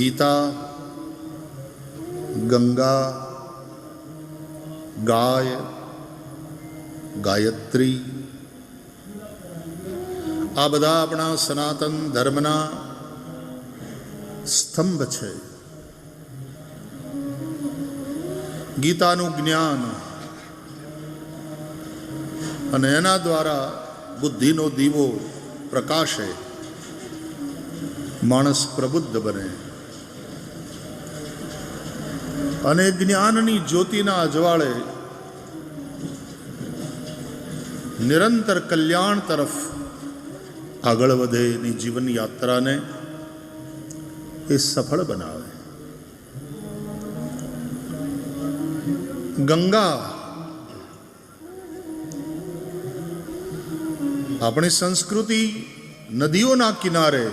ગીતા, ગંગા, ગાય, ગાયત્રી આ બધા આપણા સનાતન ધર્મના સ્તંભ છે. ગીતાનું જ્ઞાન અને એના દ્વારા બુદ્ધિનો દીવો પ્રકાશે, માણસ પ્રબુદ્ધ બને અને જ્ઞાનની જ્યોતિના અજવાળે નિરંતર કલ્યાણ તરફ આગળ વધે, એની જીવન યાત્રાને એ સફળ બનાવે. ગંગા આપણી સંસ્કૃતિ નદીઓના કિનારે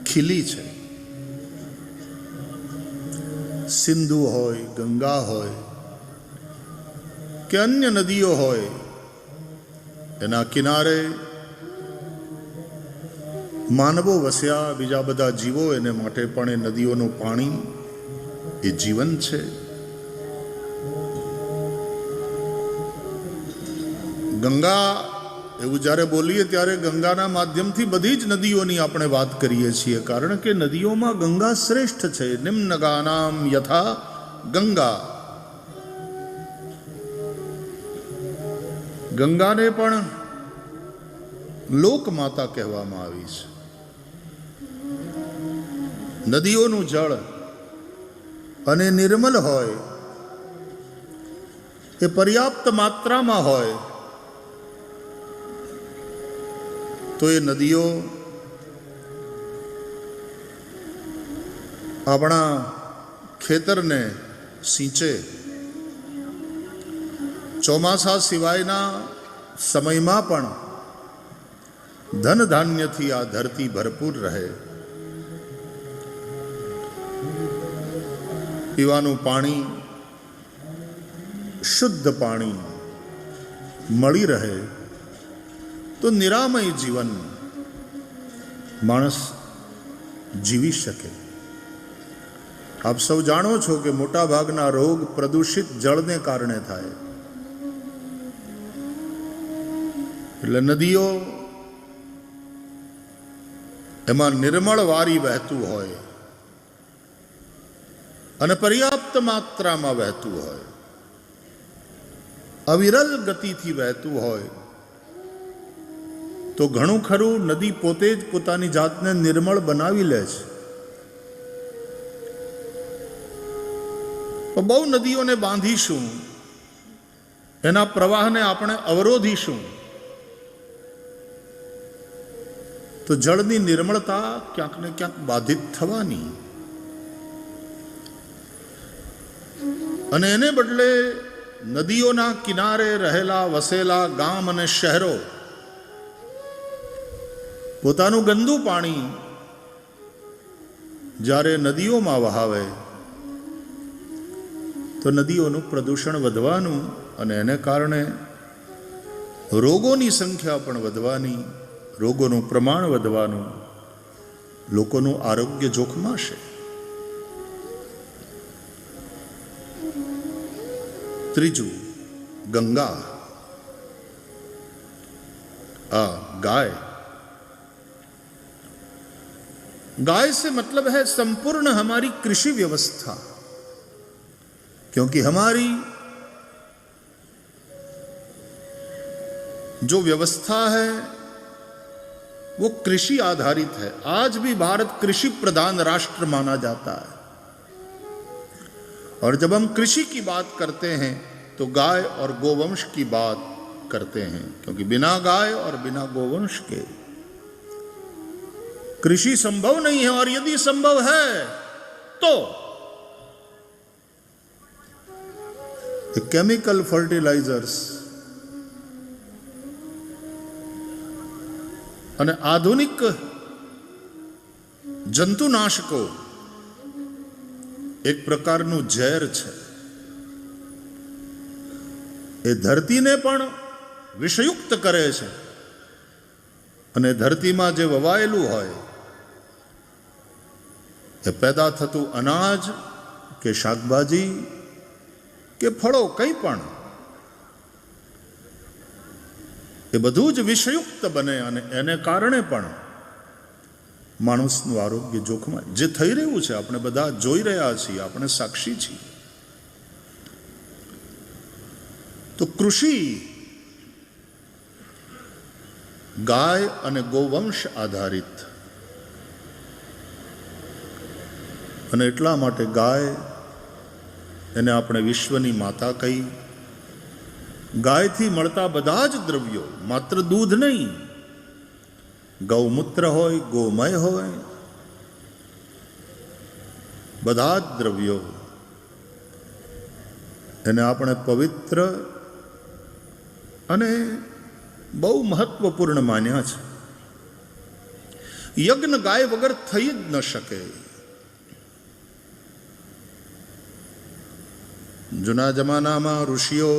ખીલી છે. સિંધુ હોય, ગંગા હોય કે અન્ય નદીઓ હોય, એના કિનારે માનવો વસ્યા, બીજા બધા જીવો, એને માટે પણ એ નદીઓનું પાણી એ જીવન છે. ગંગા એવું જ્યારે બોલીએ ત્યારે ગંગાના માધ્યમથી બધી જ નદીઓની આપણે વાત કરીએ છીએ, કારણ કે નદીઓમાં ગંગા શ્રેષ્ઠ છે. નિમ્નગાનામ યથા ગંગા. ગંગાને પણ લોકમાતા કહેવામાં આવી છે. નદીઓનું જળ અને નિર્મલ હોય, એ પર્યાપ્ત માત્રામાં હોય તો એ નદીઓ આપણા ખેતરને સિંચે. ચોમાસા સિવાયના સમયમાં પણ ધન ધાન્યથી આ ધરતી ભરપૂર રહે. પીવાનું પાણી, શુદ્ધ પાણી મળી રહે તો નિરામય જીવન માણસ જીવી શકે. આપ સૌ જાણો છો કે મોટા ભાગના રોગ પ્રદૂષિત જળને કારણે થાય. એટલે નદીઓ એમાં નિર્મળ વારી વહેતું હોય અને પર્યાપ્ત માત્રામાં વહેતું હોય, અવિરલ ગતિથી વહેતું હોય તો ઘણું ખરું નદી પોતે જ પોતાની જાતને નિર્મળ બનાવી લે છે. તો બહુ નદીઓને બાંધીશું, એના પ્રવાહને આપણે અવરોધીશું તો જળની નિર્મળતા ક્યાંક ને ક્યાંક બાધિત થવાની. અને એને બદલે નદીઓના કિનારે રહેલા વસેલા ગામ અને શહેરો પોતાનું ગંદુ પાણી જ્યારે નદીઓમાં વહાવે તો નદીઓનું પ્રદૂષણ વધવાનું અને એને કારણે રોગોની સંખ્યા પણ વધવાની, રોગોનું પ્રમાણ વધવાનું, લોકોનું આરોગ્ય જોખમાશે. ત્રીજું, ગંગા, गाय. गाय से मतलब है संपूर्ण हमारी कृषि व्यवस्था, क्योंकि हमारी जो व्यवस्था है वो कृषि आधारित है. आज भी भारत कृषि प्रधान राष्ट्र माना जाता है. और जब हम कृषि की बात करते हैं तो गाय और गोवंश की बात करते हैं, क्योंकि बिना गाय और बिना गोवंश के कृषि संभव नहीं है. और यदि संभव है तो केमिकल फर्टिलाइजर्स અને આધુનિક જંતુનાશકો એક પ્રકારનું ઝેર છે. એ ધરતીને પણ વિષયુક્ત કરે છે અને ધરતીમાં જે વવાયેલું હોય એ પેદા થતું અનાજ કે શાકભાજી કે ફળો કંઈ પણ, એ બધું જ વિષયુક્ત બને અને એને કારણે પણ માણસનું આરોગ્ય જોખમાય. જે થઈ રહ્યું છે આપણે બધા જોઈ રહ્યા છીએ, આપણે સાક્ષી છીએ. તો કૃષિ ગાય અને ગોવંશ આધારિત, અને એટલા માટે ગાય એને આપણે વિશ્વની માતા કહી. ગાયથી મળતા બધા જ દ્રવ્યો, માત્ર દૂધ નહીં, ગૌમૂત્ર હોય, ગોમય હોય, બધા જ દ્રવ્યો એને આપણે પવિત્ર અને બહુ મહત્વપૂર્ણ માન્યા છે. યજ્ઞ ગાય વગર થઈ જ ન શકે. જૂના જમાનામાં ઋષિઓ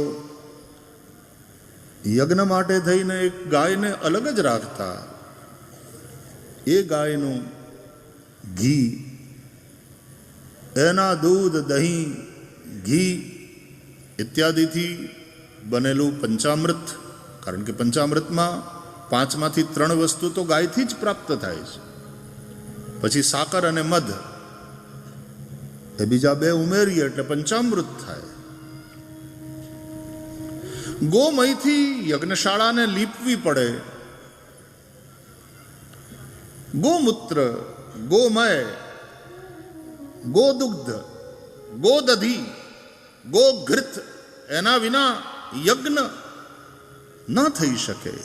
યજ્ઞ માટે થઈને એક ગાયને અલગ જ રાખતા. એ ગાયનું ઘી, એના દૂધ, દહીં, ઘી ઇત્યાદિથી બનેલું પંચામૃત, કારણ કે પંચામૃતમાં 5માંથી 3 વસ્તુ તો ગાયથી જ પ્રાપ્ત થાય છે. પછી સાકર અને મધ, એ બીજા 2 ઉમેરીએ એટલે પંચામૃત થાય. ગોમયથી યજ્ઞશાળાને લીપવી પડે. ગોમૂત્ર, ગોમય, ગોદુગ્ધ, ગોદધી, ગોઘૃત, એના વિના યજ્ઞ ન થઈ શકે.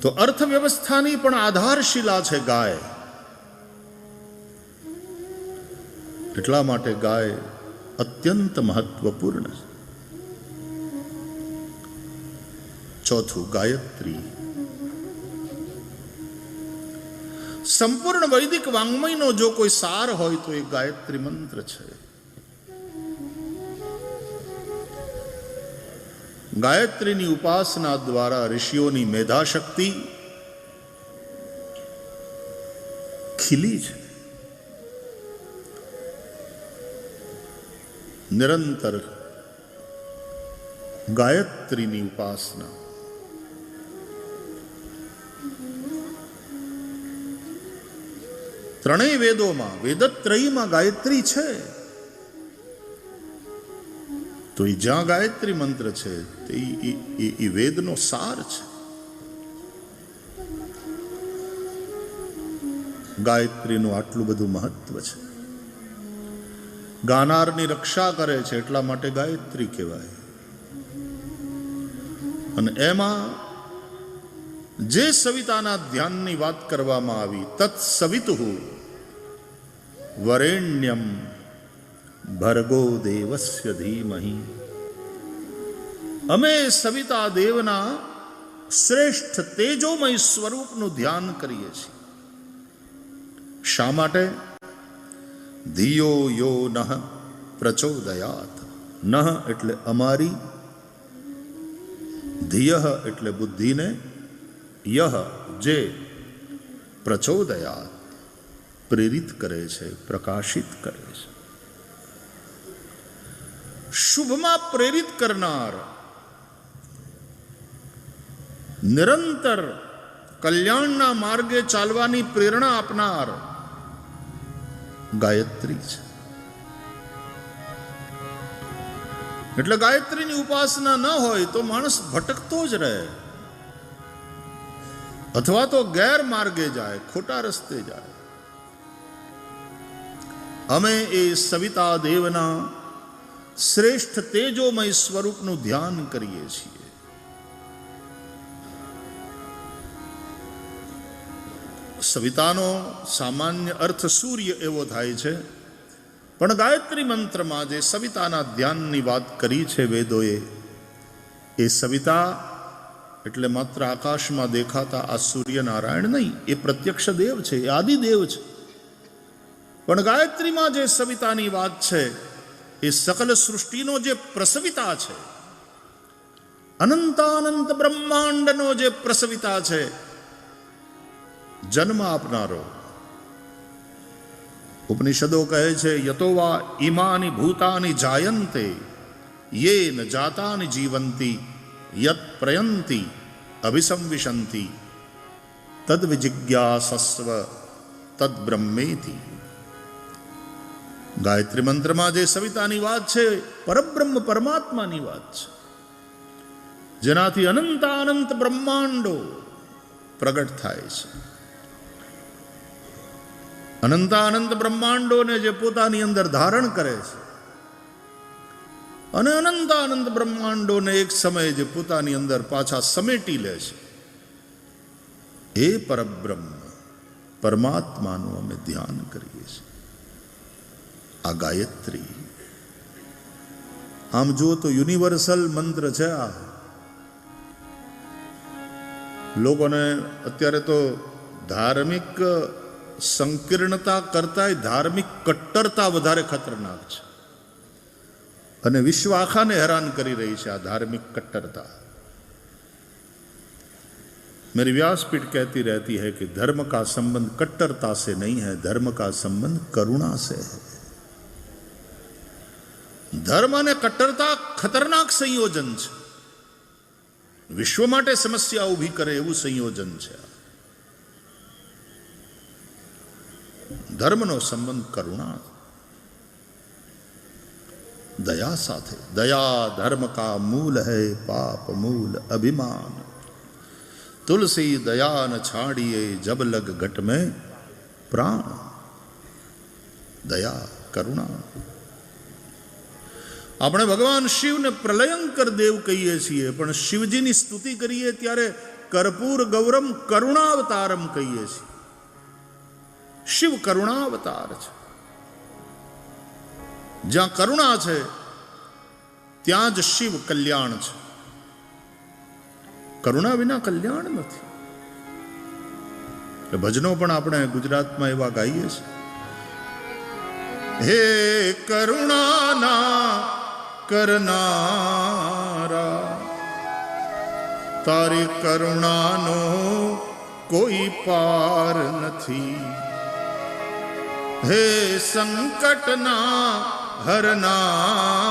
તો અર્થવ્યવસ્થાની પણ આધારશિલા છે ગાય. એટલા માટે ગાય અત્યંત મહત્વપૂર્ણ છે. ચોથું, ગાયત્રી. સંપૂર્ણ વૈદિક વાંગ્મયનો જો કોઈ સાર હોય તો એ ગાયત્રી મંત્ર છે. ગાયત્રીની ઉપાસના દ્વારા ઋષિઓની મેધાશક્તિ ખીલી છે. નિરંતર ગાયત્રીની ઉપાસના. ત્રણેય વેદોમાં, વેદત્રયીમાં ગાયત્રી છે. તો એ જ્યાં ગાયત્રી મંત્ર છે તે એ વેદનો સાર છે. ગાયત્રીનું આટલું બધું મહત્વ છે. ગાનારની રક્ષા કરે છે એટલા માટે ગાયત્રી કહેવાય. અને એમાં જે સવિતાના ધ્યાનની વાત કરવામાં આવી, તત્ સવિતુઃ વરેણ્યમ ભર્ગો દેવસ્ય ધીમહિ. અમે સવિતા દેવના શ્રેષ્ઠ તેજોમય સ્વરૂપનું ધ્યાન કરીએ છીએ. શા માટે? ધિયો યો નઃ પ્રચોદયાત. નઃ એટલે અમારી, ધિયઃ એટલે બુદ્ધિને, યહ જે, પ્રચોદયાત પ્રેરિત કરે છે, પ્રકાશિત કરે છે. શુભમાં પ્રેરિત કરનાર, નિરંતર કલ્યાણના માર્ગે ચાલવાની પ્રેરણા આપનાર ગાયત્રી છે. એટલે ગાયત્રીની ઉપાસના ન હોય તો માણસ ભટકતો જ રહે, અથવા તો ગેરમાર્ગે જાય, ખોટા રસ્તે જાય. અમે એ સવિતા દેવના શ્રેષ્ઠ તેજોમય સ્વરૂપનું ધ્યાન કરીએ છીએ. સવિતાનો સામાન્ય અર્થ સૂર્ય એવો થાય છે, પણ ગાયત્રી મંત્રમાં જે સવિતાના ધ્યાનની વાત કરી છે વેદોએ, એ સવિતા એટલે માત્ર આકાશમાં દેખાતા આ સૂર્યનારાયણ નહીં, એ પ્રત્યક્ષ દેવ છે, એ આદિદેવ છે. પણ ગાયત્રીમાં જે સવિતાની વાત છે એ સકલ સૃષ્ટિનો જે પ્રસવિતા છે, અનંતાનંત બ્રહ્માંડનો જે પ્રસવિતા છે, જન્મ આપનારો. ઉપનિષદો કહે છે યતો વા ઇમાની ભૂતાની જાયંતે યેન જાતાની જીવંતી યત પ્રયંતી અભિસંવિશંતી તદ વિજિજ્ઞાસસ્વ તદ બ્રહ્મેતિ. ગાયત્રી મંત્રમાં જે સવિતાની વાત છે પરબ્રહ્મ પરમાત્માની વાત છે, જેનાથી અનંતાનંત બ્રહ્માંડો પ્રગટ થાય છે. અનંતાનંત બ્રહ્માંડોને જે પોતાની અંદર ધારણ કરે છે અને અનંતાનંત બ્રહ્માંડોને એક સમયે જે પોતાની અંદર પાછા સમેટી લે છે, એ પરબ્રહ્મ પરમાત્માનું અમે ધ્યાન કરીએ છીએ. આ ગાયત્રી આમ જુઓ તો યુનિવર્સલ મંત્ર છે. આ લોકોને અત્યારે તો ધાર્મિક સંકીર્ણતા કરતા ધાર્મિક કટ્ટરતા વધારે ખતરનાક છે અને વિશ્વ આખાને હેરાન કરી રહી છે આ ધાર્મિક કટ્ટરતા. मेरी व्यासपीठ कहती रहती है कि धर्म का संबंध कट्टरता से नहीं है, धर्म का संबंध करुणा से है. ધર્મ અને કટ્ટરતા ખતરનાક સંયોજન છે, વિશ્વ માટે સમસ્યા ઊભી કરે એવું સંયોજન છે. ધર્મનો સંબંધ કરુણા દયા સાથે. દયા ધર્મ કા મૂલ હૈ, પાપ મૂલ અભિમાન. તુલસી દયા ન છાડીએ જબ લગ ઘટ में પ્રાણ. દયા કરુણા. આપણે ભગવાન શિવને પ્રલયંકર દેવ કહીએ છીએ, પણ શિવજીની સ્તુતિ કરીએ ત્યારે કર્પૂર ગૌરમ કરુણાવતારમ કહીએ છીએ. શિવ કરુણાવતાર છે. જ્યાં કરુણા છે ત્યાં જ શિવ કલ્યાણ છે. કરુણા વિના કલ્યાણ નથી. ભજનો પણ આપણે ગુજરાતમાં એવા ગાઈએ છીએ. હે કરુણાના કરનારા, તારી કરુણાનો કોઈ પાર નથી. હે સંકટના હરનારા,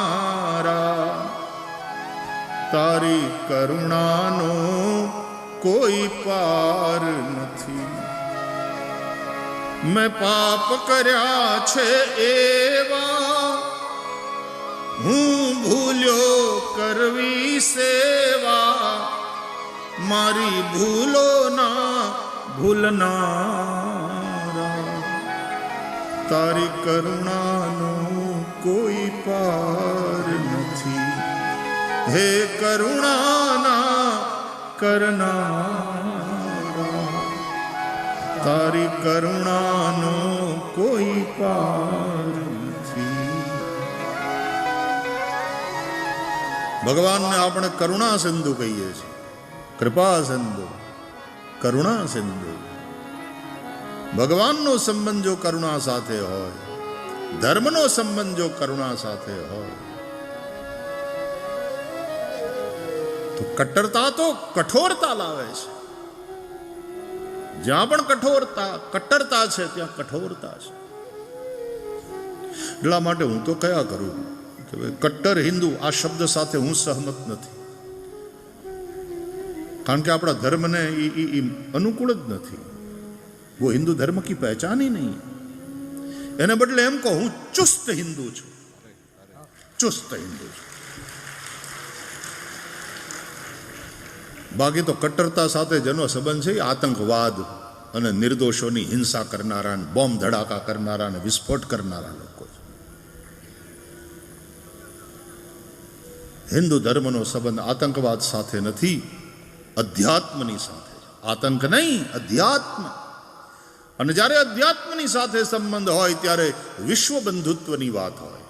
તારી કરુણાનો કોઈ પાર નથી. મેં પાપ કર્યા છે એવા, હું ભૂલ્યો કરવી સેવા. મારી ભૂલો ના ભૂલનારા, તારી કરુણાનો કોઈ પાર નથી. હે કરુણાના કરનારા, તારી કરુણાનો કોઈ પાર નથી. ભગવાનને આપણે કરુણા સિંધુ કહીએ છીએ. કૃપા સિંધુ, કરુણા સિંધુ. ભગવાનનો સંબંધ જો કરુણા સાથે હોય, ધર્મનો સંબંધ જો કરુણા સાથે હોય, તો કટ્ટરતા તો કઠોરતા લાવે છે. જ્યાં પણ કટ્ટરતા છે ત્યાં કઠોરતા છે. એટલા માટે હું તો કયા કરું કે કટ્ટર હિન્દુ આ શબ્દ સાથે હું સહમત નથી, કારણ કે આપણા ધર્મને અનુકૂળ જ નથી. वो हिंदू धर्म की पहचान ही नहीं. એને બદલે એમ કહું હું ચુસ્ત હિન્દુ છું, ચુસ્ત હિન્દુ છું. બાકી તો કટ્ટરતા સાથે જેનો સંબંધ છે એ આતંકવાદ અને નિર્દોષોની હિંસા કરનારા, બોમ્બ ધડાકા કરનારા અને વિસ્ફોટ કરનારા લોકો છે. હિન્દુ ધર્મનો સંબંધ આતંકવાદ સાથે નથી, અધ્યાત્મની સાથે. આતંક નહીં, અધ્યાત્મ. અને જ્યારે અધ્યાત્મની સાથે સંબંધ હોય ત્યારે વિશ્વ બંધુત્વની વાત હોય.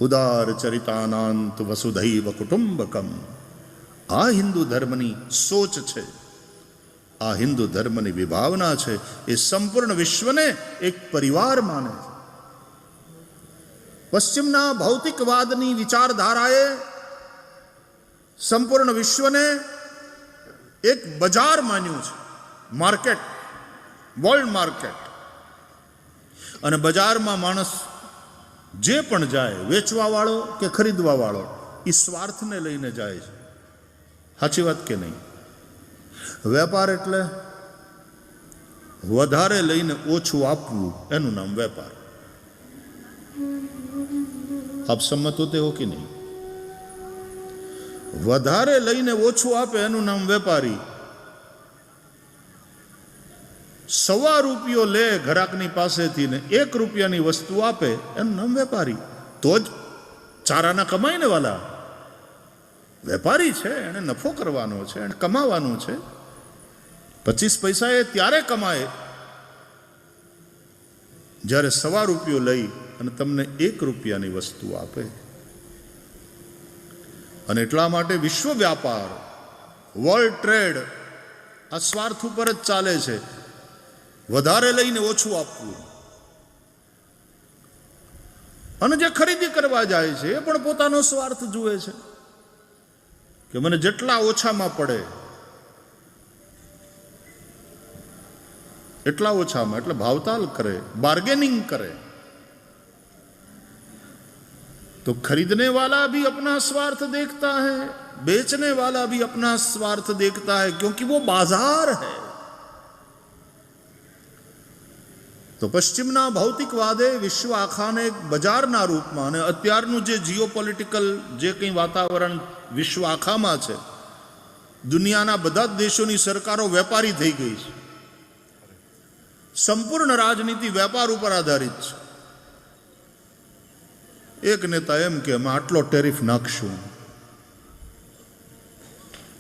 ઉદાર ચરિતાનાંત વસુધૈવ કુટુંબકમ. આ હિન્દુ ધર્મની સોચ છે, આ હિન્દુ ધર્મની વિભાવના છે. એ સંપૂર્ણ વિશ્વને એક પરિવાર માને છે. પશ્ચિમના ભૌતિકવાદની વિચારધારાએ સંપૂર્ણ વિશ્વને એક બજાર માન્યું છે, માર્કેટ. World market. અને બજારમાં માણસ જે પણ જાય, વેચવા વાળો કે ખરીદવા વાળો, એ સ્વાર્થને લઈને જાય છે. સાચી વાત કે નહીં? વેપાર એટલે વધારે લઈને ઓછું આપવું, એનું નામ વેપાર. આપ સંમત હોતે હો કે નહીં? વધારે લઈને ઓછું આપે એનું નામ વેપારી. ₹1.25 લે ગ્રાહકની પાસેથી ને ₹1 વસ્તુ આપે એનું નામ વેપારી. તો જ ચારાના કમાય ને વાલા. વેપારી છે, એને નફો કરવાનો છે, એને કમાવાનું છે. 25 પૈસા એ ત્યારે કમાય જ્યારે ₹1.25 લઈ અને તમને ₹1 વસ્તુ આપે. અને એટલા માટે વિશ્વ વ્યાપાર, વર્લ્ડ ટ્રેડ આ સ્વાર્થ ઉપર જ ચાલે છે. વધારે લઈને ઓછું આપવું. અને જે ખરીદી કરવા જાય છે એ પણ પોતાનો સ્વાર્થ જુએ છે કે મને જેટલા ઓછામાં પડે એટલા ઓછામાં, એટલે ભાવતાલ કરે, बार्गेनिंग करे. तो खरीदने वाला भी अपना स्वार्थ देखता है, बेचने वाला भी अपना स्वार्थ देखता है, क्योंकि वो बाजार है. તો પશ્ચિમના ભૌતિકવાદે વિશ્વ આખાને એક બજારના રૂપમાં, અને અત્યારનું જે જીઓપોલિટિકલ જે કંઈ વાતાવરણ વિશ્વ આખામાં છે, દુનિયાના બધા જ દેશોની સરકારો વેપારી થઈ ગઈ છે. સંપૂર્ણ રાજનીતિ વેપાર ઉપર આધારિત છે. એક નેતા એમ કે અમે આટલો ટેરિફ નાખશું,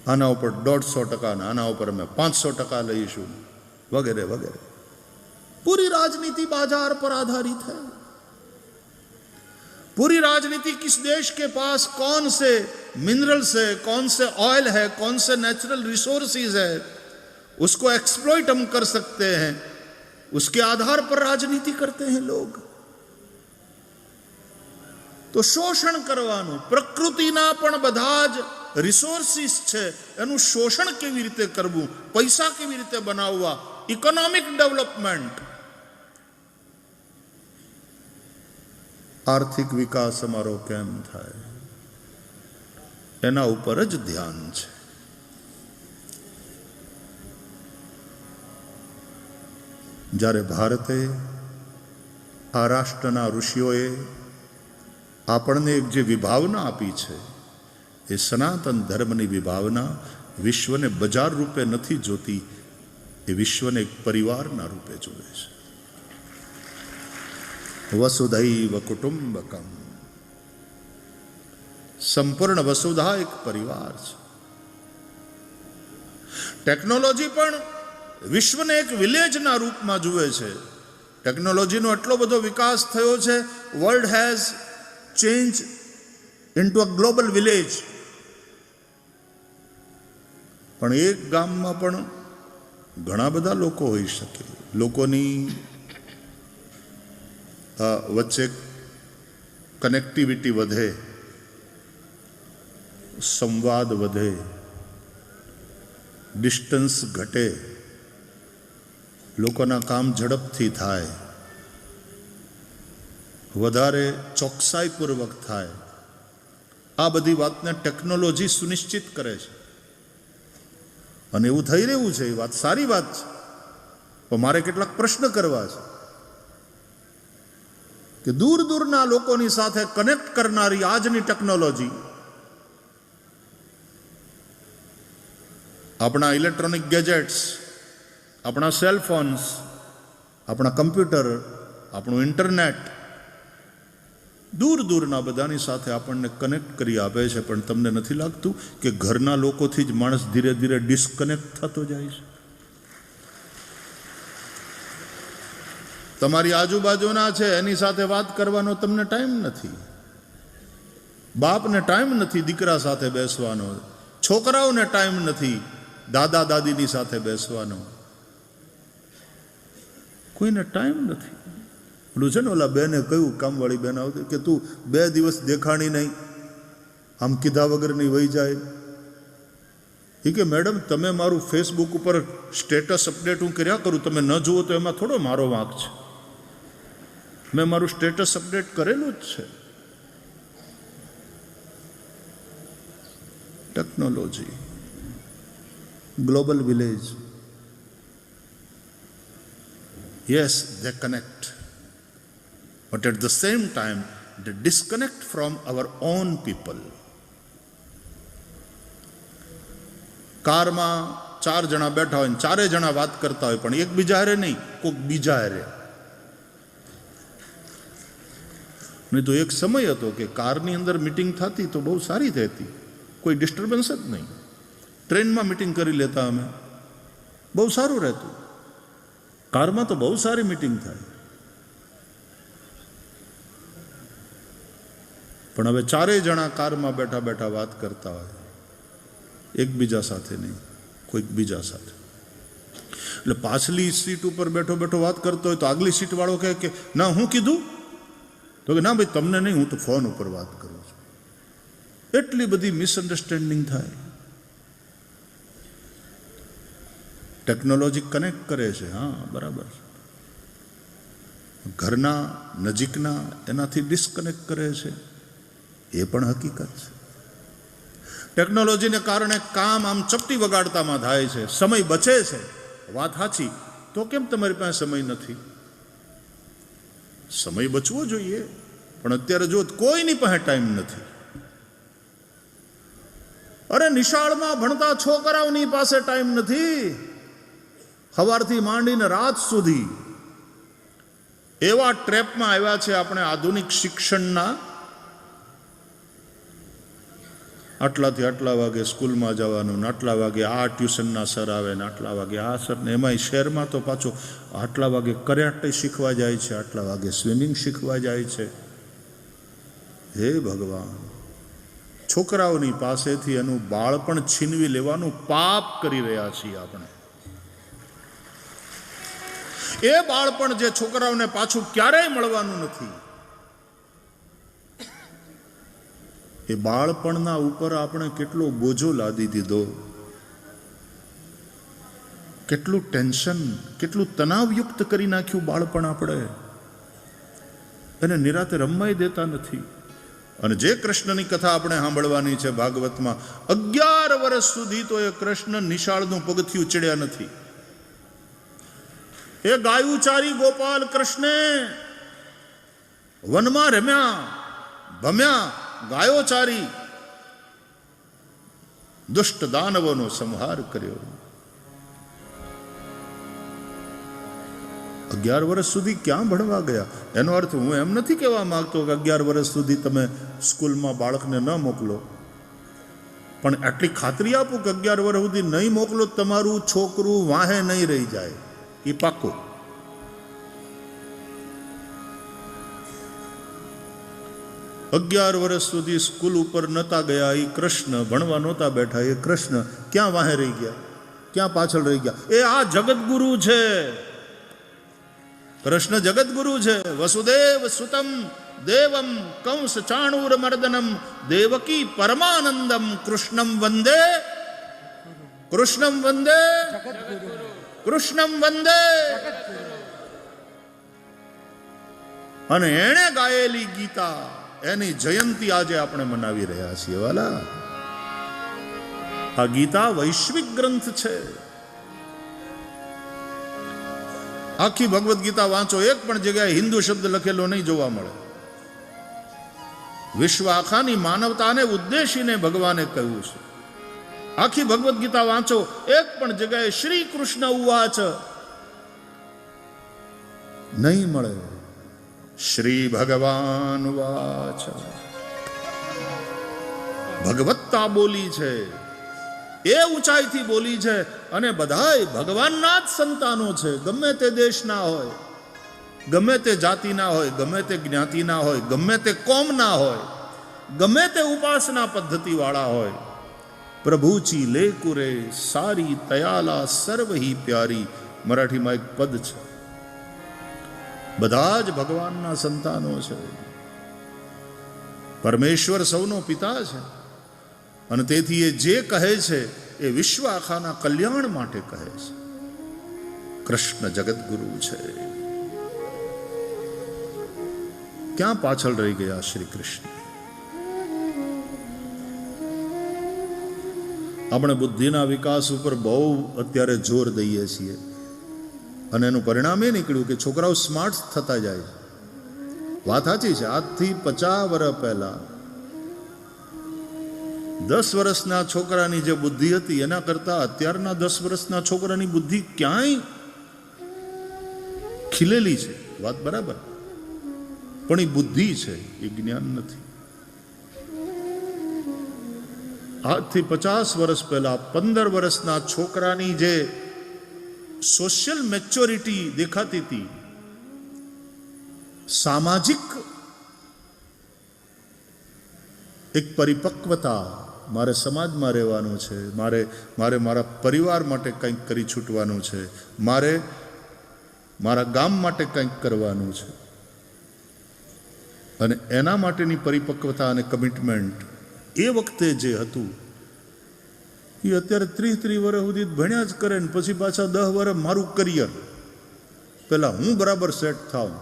આના ઉપર 150%, આના ઉપર અમે 500% લઈશું, વગેરે વગેરે. पूरी राजनीति बाजार पर आधारित है. पूरी राजनीति किस देश के पास कौन से मिनरल्स है, कौन से ऑयल है, कौन से नेचुरल रिसोर्सेज है, उसको एक्सप्लॉइट हम कर सकते हैं, उसके आधार पर राजनीति करते हैं लोग. तो शोषण करवानुं, प्रकृतिना पण बधा ज रिसोर्सिस छे एनुं शोषण केवी रीते करवुं, पैसा केवी रीते बनाववा, इकोनॉमिक डेवलपमेंट, आर्थिक विकास अमारो केम थाय, एना उपर ज ध्यान छे. ज्यारे भारते आ राष्ट्રના ઋષિઓએ આપણને એક જે વિભાવના આપી છે, એ સનાતન ધર્મની વિભાવના વિશ્વને બજાર રૂપે નથી જોતી, એ વિશ્વને એક પરિવારના રૂપે જોવે છે. વસુધૈવ કુટુંબકમ. સંપૂર્ણ વસુધા એક પરિવાર છે. ટેકનોલોજી પણ વિશ્વને એક વિલેજના રૂપમાં જુએ છે. ટેકનોલોજીનો એટલો બધો વિકાસ થયો છે, world has change into a global village. પણ એક ગામમાં પણ ઘણા બધા લોકો હોઈ શકે. લોકોની વચ્ચે કનેક્ટિવિટી વધે, સંવાદ વધે, ડિસ્ટન્સ ઘટે, લોકોના કામ ઝડપથી થાય, વધારે ચોકસાઈપૂર્વક થાય. આ બધી વાતને ટેકનોલોજી સુનિશ્ચિત કરે છે. અને એવું થઈ રહ્યું છે, એ વાત સારી વાત છે. પણ મારે કેટલાક પ્રશ્ન કરવા છે કે દૂર દૂરના લોકોની સાથે કનેક્ટ કરનારી આજની ટેકનોલોજી, આપણા ઇલેક્ટ્રોનિક ગેજેટ્સ, આપણા સેલ ફોન્સ, આપણા કમ્પ્યુટર, આપણું ઇન્ટરનેટ, દૂર દૂરના બધાની સાથે આપણને કનેક્ટ કરી આપે છે. પણ તમને નથી લાગતું કે ઘરના લોકોથી જ માણસ ધીરે ધીરે ડિસ્કનેક્ટ થતો જાય છે? તમારી આજુબાજુના છે એની સાથે વાત કરવાનો તમને ટાઈમ નથી. બાપને ટાઈમ નથી દીકરા સાથે બેસવાનો, છોકરાઓને ટાઈમ નથી દાદા દાદીની સાથે બેસવાનો, કોઈને ટાઈમ નથી. પેલું છે ને, ઓલા બેને કહ્યું, કામવાળી બેન આવતી, કે તું 2 દિવસ દેખાણી નહીં, આમ કીધા વગરની વહી જાય. એ કે મેડમ તમે મારું ફેસબુક ઉપર સ્ટેટસ અપડેટ હું કર્યા કરું, તમે ન જુઓ તો એમાં થોડો મારો વાંક છે. મેં મારું સ્ટેટસ અપડેટ કરેલું જ છે. Technology, global village, yes, they connect, but at the same time they disconnect from our own people. કારમાં 4 જણા બેઠા હોય, 4 જણા વાત કરતા હોય, પણ એકબીજા હારે નહીં, કોઈક બીજા હારે. નહીં તો એક સમય હતો કે કારની અંદર મીટિંગ થતી તો બહુ સારી થતી, કોઈ ડિસ્ટર્બન્સ જ નહીં. ટ્રેનમાં મીટિંગ કરી લેતા અમે, બહુ સારું રહેતું. કારમાં તો બહુ સારી મીટિંગ થાય. પણ હવે 4 જણા કારમાં બેઠા બેઠા વાત કરતા હોય, એકબીજા સાથે નહીં, કોઈક બીજા સાથે. એટલે પાછલી સીટ ઉપર બેઠો બેઠો વાત કરતો હોય તો આગલી સીટ વાળો કહે કે ના હું કીધું, તો કે ના ભાઈ તમને નહીં, હું તો ફોન ઉપર વાત કરું છું. એટલી બધી મિસઅન્ડરસ્ટેન્ડિંગ થાય. ટેકનોલોજી કનેક્ટ કરે છે, હા બરાબર. ઘરના નજીકના એનાથી ડિસ્કનેક્ટ કરે છે, એ પણ હકીકત છે. ટેકનોલોજીને કારણે કામ આમ ચપટી વગાડતામાં થાય છે, સમય બચે છે, વાત સાચી. તો કેમ તમારી પાસે સમય નથી? સમય બચવો જોઈએ, પણ અત્યારે જો કોઈની પાસે ટાઈમ નથી. અરે નિશાળમાં ભણતા છોકરાઓની પાસે ટાઈમ નથી. સવારથી માંડીને રાત સુધી એવા ટ્રેપમાં આવ્યા છે આપણે આધુનિક શિક્ષણના. આટલાથી આટલા વાગે સ્કૂલમાં જવાનું, ને આટલા વાગે આ ટ્યુશનના સર આવે, ને આટલા વાગે આ સર, ને એમાંય શહેરમાં તો પાછો આટલા વાગે કરાટે શીખવા જાય છે, આટલા વાગે સ્વિમિંગ શીખવા જાય છે. હે ભગવાન, છોકરાઓની પાસેથી એનું બાળપણ છીનવી લેવાનું પાપ કરી રહ્યા છીએ આપણે. એ બાળપણ જે છોકરાઓને પાછું ક્યારેય મળવાનું નથી, એ બાળપણના ઉપર આપણે કેટલો બોજો લાદી દીધો, કેટલું ટેન્શન, કેટલું તણાવયુક્ત કરી નાખ્યું બાળપણ. આપણે એને નિરાતે રમવાય દેતા નથી. અને જે કૃષ્ણની કથા આપણે સાંભળવાની છે ભાગવતમાં, 11 વર્ષ સુધી તો એ કૃષ્ણ નિશાળનું પગથિયું ચડ્યા નથી. એ ગાયુચારી ગોપાલ કૃષ્ણે વનમાં રમ્યા ભમ્યા, ગાયોચારી દુષ્ટ દાનવોનો સંહાર કર્યો. 11 વર્ષ સુધી ક્યાં ભણવા ગયા? એનો અર્થ હું એમ નથી કહેવા માંગતો કે 11 વર્ષ સુધી તમે સ્કૂલમાં બાળકને ન મોકલો, પણ આટલી ખાતરી આપું કે 11 વર્ષ સુધી નહીં મોકલો, તમારું છોકરું વાહે નહીં રહી જાય, એ પાક્કું. અગિયાર વર્ષ સુધી સ્કૂલ ઉપર નહોતા ગયા એ કૃષ્ણ, ભણવા નહોતા બેઠા એ કૃષ્ણ, ક્યાં વાહે રહી ગયા, ક્યાં પાછળ રહી ગયા? એ આ જગતગુરુ છે, કૃષ્ણ જગતગુરુ છે. વસુદેવ સુતમ દેવમ કંસ ચાણૂર મર્દનમ દેવકી પરમાનંદમ કૃષ્ણમ વંદે, કૃષ્ણમ વંદે, કૃષ્ણમ વંદે. અને એણે ગાયેલી ગીતા, એની જયંતી આજે આપણે મનાવી રહ્યા છીએ. વાલા, આ ગીતા વૈશ્વિક ગ્રંથ છે. આખી ભગવદ્ ગીતા વાંચો, એક પણ જગ્યાએ હિન્દુ શબ્દ લખેલો નહીં જોવા મળે. વિશ્વ આખાની માનવતાને ઉદ્દેશીને ભગવાને કહ્યું છે. આખી ભગવદ્ ગીતા વાંચો, એક પણ જગ્યાએ શ્રી કૃષ્ણ ઉવાચ નહીં મળે. શ્રી ભગવાન વાચ, ભગવત્તા બોલી છે, એ ઊંચાઈથી બોલી છે. અને બધાય ભગવાનના જ સંતાનો છે. ગમે તે દેશના હોય, ગમે તે જાતિના હોય, ગમે તે જ્ઞાતિના હોય, ગમે તે કોમના હોય, ગમે તે ઉપાસના પદ્ધતિ વાળા હોય. પ્રભુચી લેકુરે સારી તયાલા સર્વહી પ્યારી, મરાઠીમાં એક પદ છે. બધા જ ભગવાનના સંતાનો છે. પરમેશ્વર સૌનો પિતા છે. અને તેથી એ જે કહે છે એ વિશ્વ આખાના કલ્યાણ માટે કહે છે. કૃષ્ણ જગતગુરુ છે. ક્યાં પાછળ રહી ગયા શ્રી કૃષ્ણ? આપણે બુદ્ધિના વિકાસ ઉપર બહુ અત્યારે જોર દઈએ છીએ અને એનું પરિણામ એ નીકળ્યું કે છોકરાઓ સ્માર્ટ થતા જાય. વાત સાચી છે. આજથી 50 વર્ષ પહેલા 10 વર્ષના છોકરાની જે બુદ્ધિ હતી એના કરતા અત્યારના 10 વર્ષના છોકરાની બુદ્ધિ ક્યાંય ખીલેલી છે. વાત બરાબર, પણ એ બુદ્ધિ છે, એ જ્ઞાન નથી. આજથી 50 વર્ષ પહેલા 15 વર્ષના છોકરાની જે સોશિયલ મેચ્યોરિટી દેખાતી હતી, સામાજિક એક પરિપક્વતા, મારે સમાજમાં રહેવાનું છે, મારે મારા પરિવાર માટે કંઈક કરી છૂટવાનું છે, મારે મારા ગામ માટે કંઈક કરવાનું છે, અને એના માટેની પરિપક્વતા અને કમિટમેન્ટ એ વખતે જે હતું એ અત્યારે 30 વર્ષ સુધી ભણ્યા જ કરે ને પછી પાછા 10 વર્ષ મારું કરિયર, પેલા હું બરાબર સેટ થાઉં.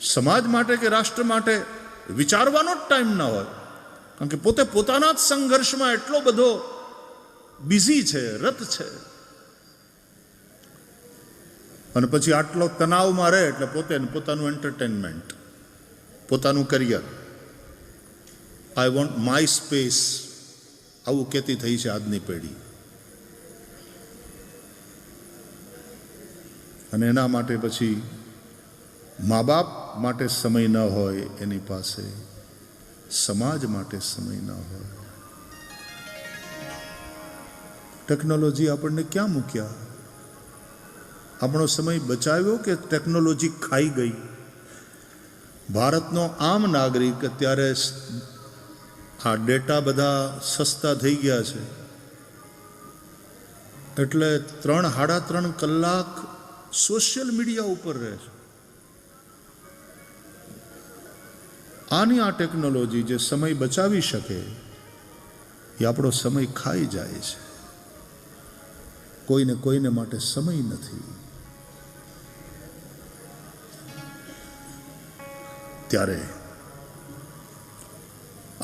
સમાજ માટે કે રાષ્ટ્ર માટે વિચારવાનો જ ટાઈમ ના હોય, કારણ કે પોતે પોતાના જ સંઘર્ષમાં એટલો બધો બિઝી છે, રત છે, અને પછી આટલો તણાવમાં રહે એટલે પોતાનું એન્ટરટેનમેન્ટ, પોતાનું career, I want my space, આવું કહેતી થઈ છે આજની પેઢી. અને એના માટે પછી મા બાપ માટે સમય ન હોય એની પાસે, સમાજ માટે સમય ન હોય. ટેકનોલોજી આપણને ક્યાં મૂક્યા? આપણો સમય બચાવ્યો કે ટેકનોલોજી ખાઈ ગઈ? ભારતનો આમ નાગરિક અત્યારે આ ડેટા બધા સસ્તા થઈ ગયા છે એટલે 3-3.5 કલાક સોશિયલ મીડિયા ઉપર રહે છે. આની આ ટેકનોલોજી જે સમય બચાવી શકે એ આપણો સમય ખાઈ જાય છે. કોઈને માટે સમય નથી. ત્યારે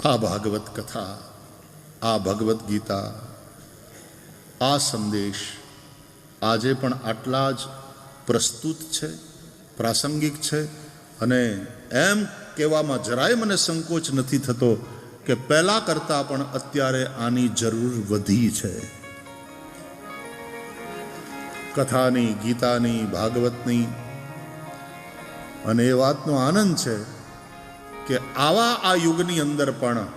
આ ભાગવત કથા, આ ભગવદ્ ગીતા, આ સંદેશ આજે પણ આટલા જ પ્રસ્તુત છે, પ્રાસંગિક છે. અને એમ કહેવામાં જરાય મને સંકોચ નથી થતો કે પહેલા કરતાં પણ અત્યારે આની જરૂર વધી છે. કથાની, ગીતાની, ભાગવતની. અને એ વાતનો આનંદ છે કે આવા આ યુગની અંદર પણ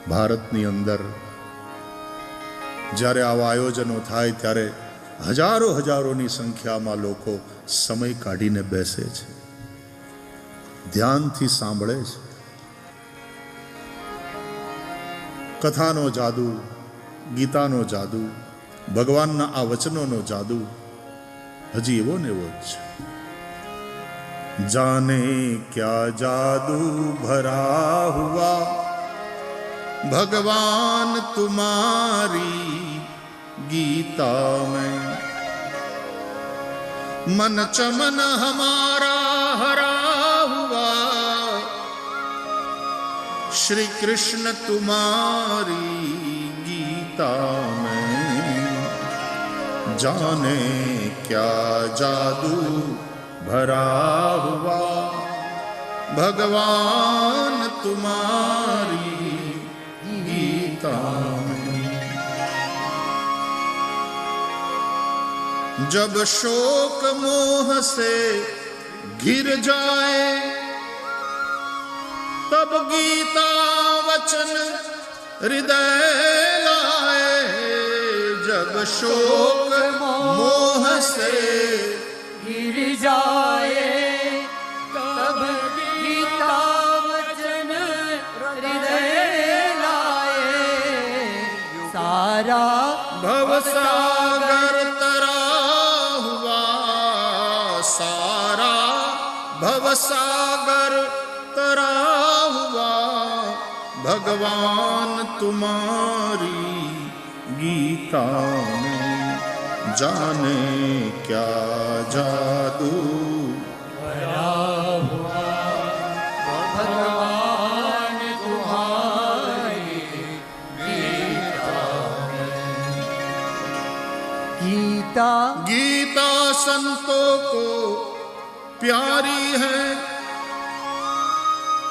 ભારતની અંદર જ્યારે આવા આયોજનો થાય ત્યારે હજારોની સંખ્યામાં લોકો સમય કાઢીને બેસે છે, ધ્યાનથી સાંભળે છે. કથાનો જાદુ, ગીતાનો જાદુ, ભગવાનના આ વચનોનો જાદુ હજી એવો ને એવો જ છે. जाने क्या जादू भरा हुआ भगवान तुम्हारी गीता में, मन चमन हमारा हरा हुआ श्री कृष्ण तुम्हारी गीता में, जाने क्या जादू भरा हुआ भगवान तुम्हारी गीता में। जब शोक मोह से घिर जाए तब गीता वचन हृदय लाए। जब शोक मोह से गिर जाए तब गीता वचन हृदय लाए। सारा भवसागर तरा हुआ, सारा भवसागर तरा हुआ भगवान तुम्हारी गीता में जाने क्या जादू भगवान तुम्हारी गीता गीता संतों को प्यारी है,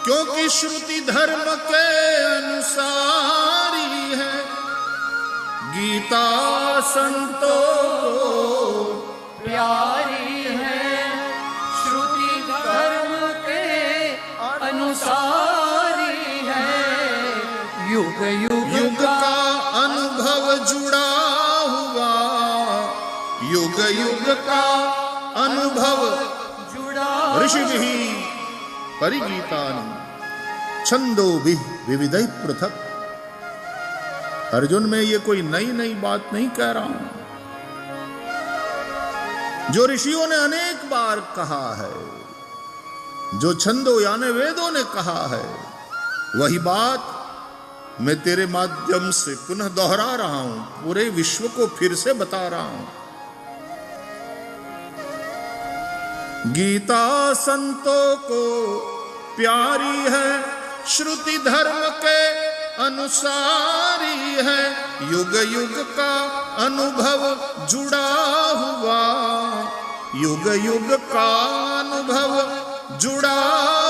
क्योंकि श्रुति धर्म के अनुसारी है। गीता संतों को प्यारी है, श्रुति धर्म के अनुसारी है। युग युग युग का अनुभव जुड़ा हुआ, युग युग का अनुभव जुड़ा ऋषिभिः परिगीतानि छंदोभिः विविधैः पृथक्। अर्जुन, मैं ये कोई नई नई बात नहीं कह रहा हूं, जो ऋषियों ने अनेक बार कहा है, जो छंदों यानी वेदों ने कहा है, वही बात मैं तेरे माध्यम से पुनः दोहरा रहा हूं, पूरे विश्व को फिर से बता रहा हूं। गीता संतों को प्यारी है, श्रुति धर्म के अनुसारी है। युग युग का अनुभव जुड़ा हुआ, युग युग का अनुभव जुड़ा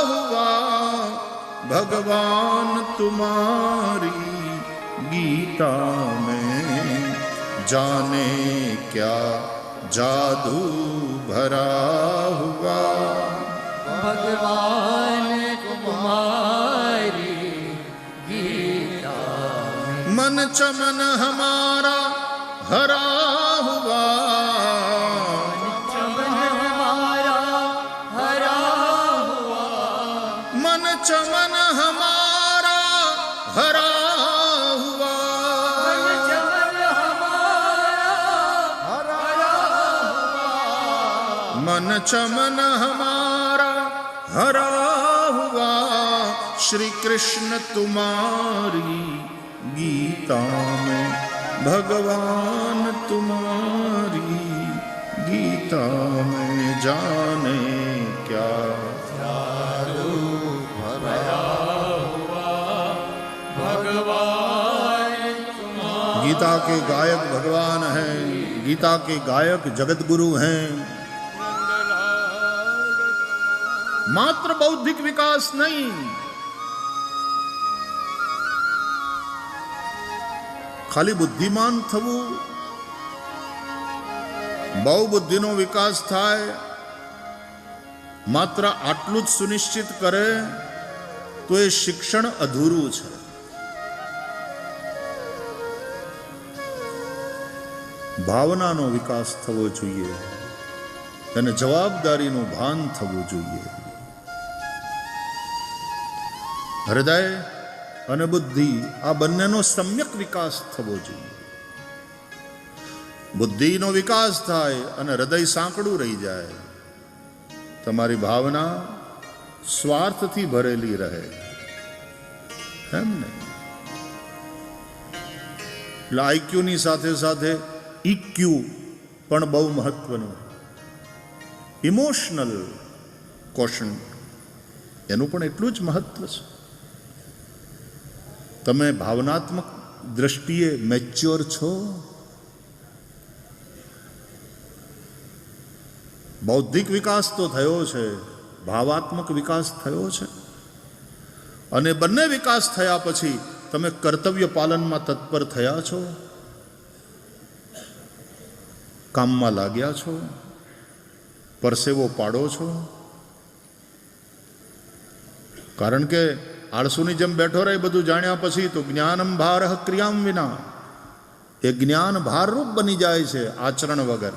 हुआ। भगवान तुम्हारी गीता में जाने क्या जादू भरा हुआ। भगवान तुम्हारी गीता मन चमन हमारा हरा हुआ, चमन हमारा हरा हुआ। मन चमन हमारा हरा हुआ। चमन हमारा हरा हुआ। मन चमन हमारा हरा हुआ। श्री कृष्ण तुम्हारी गीता में, भगवान तुम्हारी गीता में जाने क्या जादू भरा हुआ। भगवान गीता के गायक भगवान हैं, गीता के गायक जगत गुरु हैं। मात्र बौद्धिक विकास नहीं, ખાલી બુદ્ધિમાન થવું, બહુ બુદ્ધિનો વિકાસ થાય, માત્ર આટલું જ સુનિશ્ચિત કરે તો એ શિક્ષણ અધૂરું છે. ભાવનાનો વિકાસ થવો જોઈએ અને જવાબદારીનું ભાન થવું જોઈએ. હૃદય અને બુદ્ધિ આ બંનેનો સમ્યક વિકાસ થવો જોઈએ. બુદ્ધિનો વિકાસ થાય અને હૃદય સાંકડું રહી જાય, તમારી ભાવના સ્વાર્થથી ભરેલી રહે, એમ નહીં. એટલે આઈક્યુની સાથે સાથે ઈક્યુ પણ બહુ મહત્વનું, ઇમોશનલ કોશન્ટ એનું પણ એટલું જ મહત્વ છે. તમે ભાવનાત્મક દ્રષ્ટિએ મેચ્યોર છો? બૌદ્ધિક વિકાસ તો થયો છે, ભાવાત્મક વિકાસ થયો છે, અને બંને વિકાસ થયા પછી તમે કર્તવ્ય પાલનમાં તત્પર થયા છો, કામમાં લાગ્યા છો, પરસેવો પાડો છો. કારણ કે આળસુની જેમ બેઠો રહે બધું જાણ્યા પછી તો જ્ઞાનમ ભારઃ ક્રિયામ વિના, એ જ્ઞાન ભારરૂપ બની જાય છે આચરણ વગર.